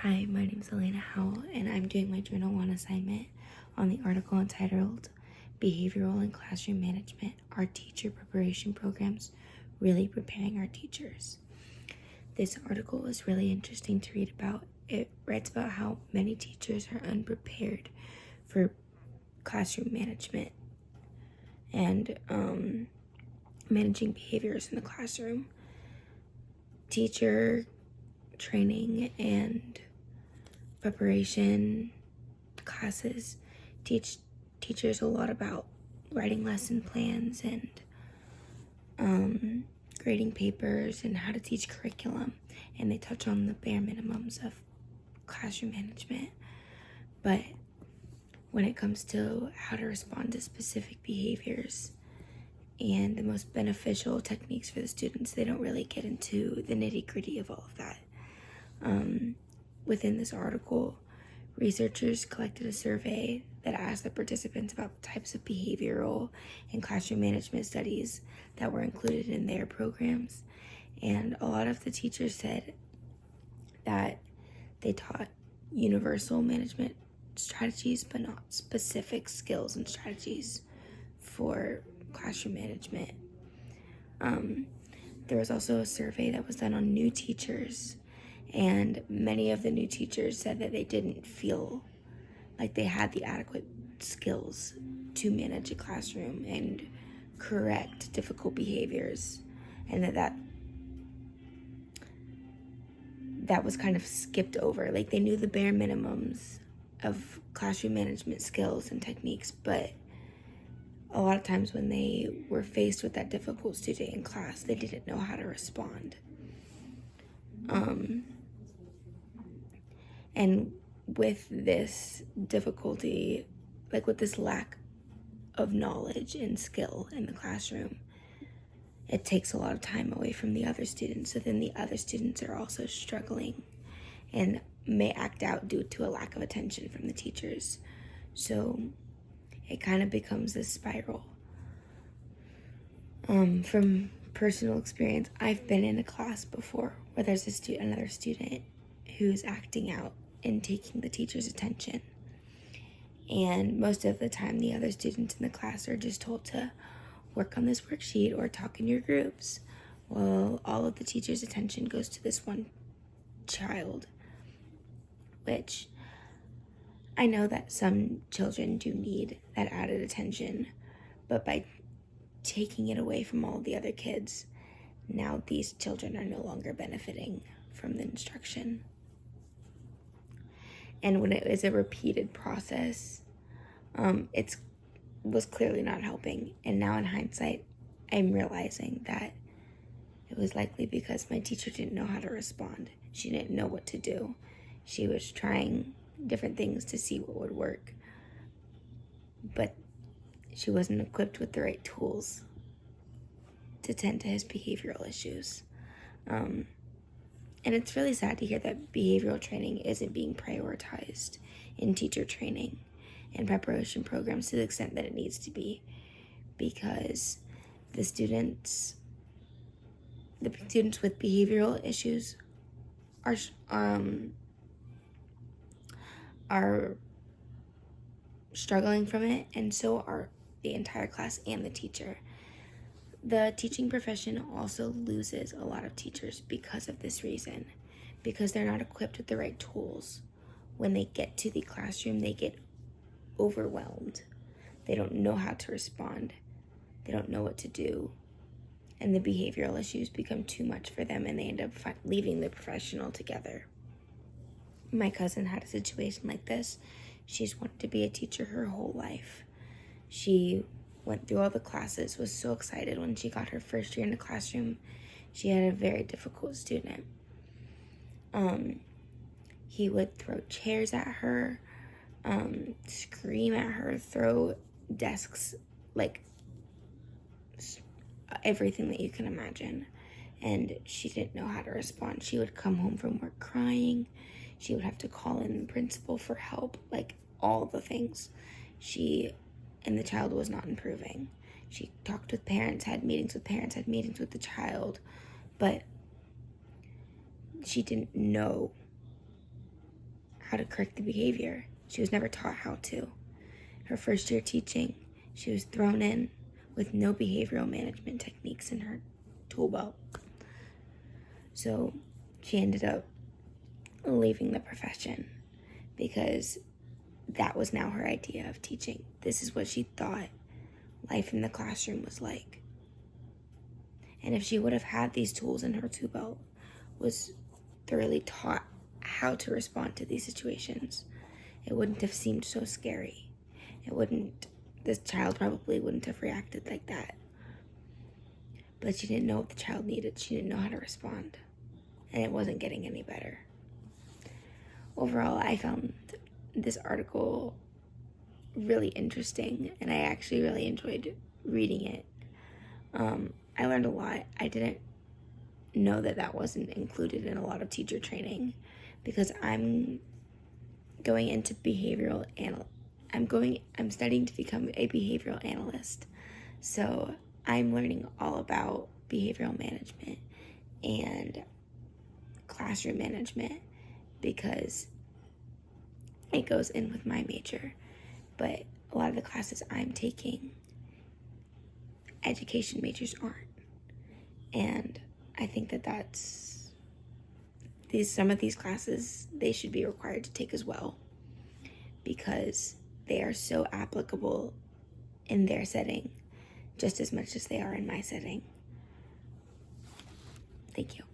Hi, my name is Elena Howell, and I'm doing my Journal 1 assignment on the article entitled Behavioral and Classroom Management, Our Teacher Preparation Programs Really Preparing Our Teachers. This article is really interesting to read about. It writes about how many teachers are unprepared for classroom management and managing behaviors in the classroom. Teacher training and preparation classes teach teachers a lot about writing lesson plans and grading papers and how to teach curriculum, and they touch on the bare minimums of classroom management. But when it comes to how to respond to specific behaviors and the most beneficial techniques for the students, they don't really get into the nitty-gritty of all of that. Within this article, researchers collected a survey that asked the participants about the types of behavioral and classroom management studies that were included in their programs. And a lot of the teachers said that they taught universal management strategies, but not specific skills and strategies for classroom management. There was also a survey that was done on new teachers, and many of the new teachers said that they didn't feel like they had the adequate skills to manage a classroom and correct difficult behaviors, and that was kind of skipped over. Like, they knew the bare minimums of classroom management skills and techniques, but a lot of times when they were faced with that difficult student in class, they didn't know how to respond. And with this difficulty, like with this lack of knowledge and skill in the classroom, it takes a lot of time away from the other students. So then the other students are also struggling and may act out due to a lack of attention from the teachers. So it kind of becomes this spiral. From personal experience, I've been in a class before where there's another student who's acting out and taking the teacher's attention. And most of the time, the other students in the class are just told to work on this worksheet or talk in your groups. Well, all of the teacher's attention goes to this one child, which I know that some children do need that added attention, but by taking it away from all the other kids, now these children are no longer benefiting from the instruction. And when it is a repeated process, it was clearly not helping. And now in hindsight, I'm realizing that it was likely because my teacher didn't know how to respond. She didn't know what to do. She was trying different things to see what would work, but she wasn't equipped with the right tools to tend to his behavioral issues. And it's really sad to hear that behavioral training isn't being prioritized in teacher training and preparation programs to the extent that it needs to be, because the students with behavioral issues are struggling from it, and so are the entire class and the teacher. The teaching profession also loses a lot of teachers because of this reason, because they're not equipped with the right tools. When they get to the classroom, they get overwhelmed. They don't know how to respond. They don't know what to do. And the behavioral issues become too much for them, and they end up leaving the profession altogether. My cousin had a situation like this. She's wanted to be a teacher her whole life. She went through all the classes, was so excited when she got her first year in the classroom. She had a very difficult student. He would throw chairs at her, scream at her, throw desks, like everything that you can imagine. And she didn't know how to respond. She would come home from work crying. She would have to call in the principal for help, like all the things. And the child was not improving. She talked with parents, had meetings with the child, but she didn't know how to correct the behavior. She was never taught how to. Her first year teaching, she was thrown in with no behavioral management techniques in her tool belt. So she ended up leaving the profession because that was now her idea of teaching. This is what she thought life in the classroom was like. And if she would have had these tools in her tool belt, was thoroughly taught how to respond to these situations, it wouldn't have seemed so scary. This child probably wouldn't have reacted like that. But she didn't know what the child needed. She didn't know how to respond. And it wasn't getting any better. Overall, I found this article really interesting, and I actually really enjoyed reading it. I learned a lot. I didn't know that wasn't included in a lot of teacher training, because I'm going into I'm studying to become a behavioral analyst. So I'm learning all about behavioral management and classroom management because it goes in with my major. But a lot of the classes I'm taking, education majors aren't. And I think some of these classes, they should be required to take as well, because they are so applicable in their setting just as much as they are in my setting. Thank you.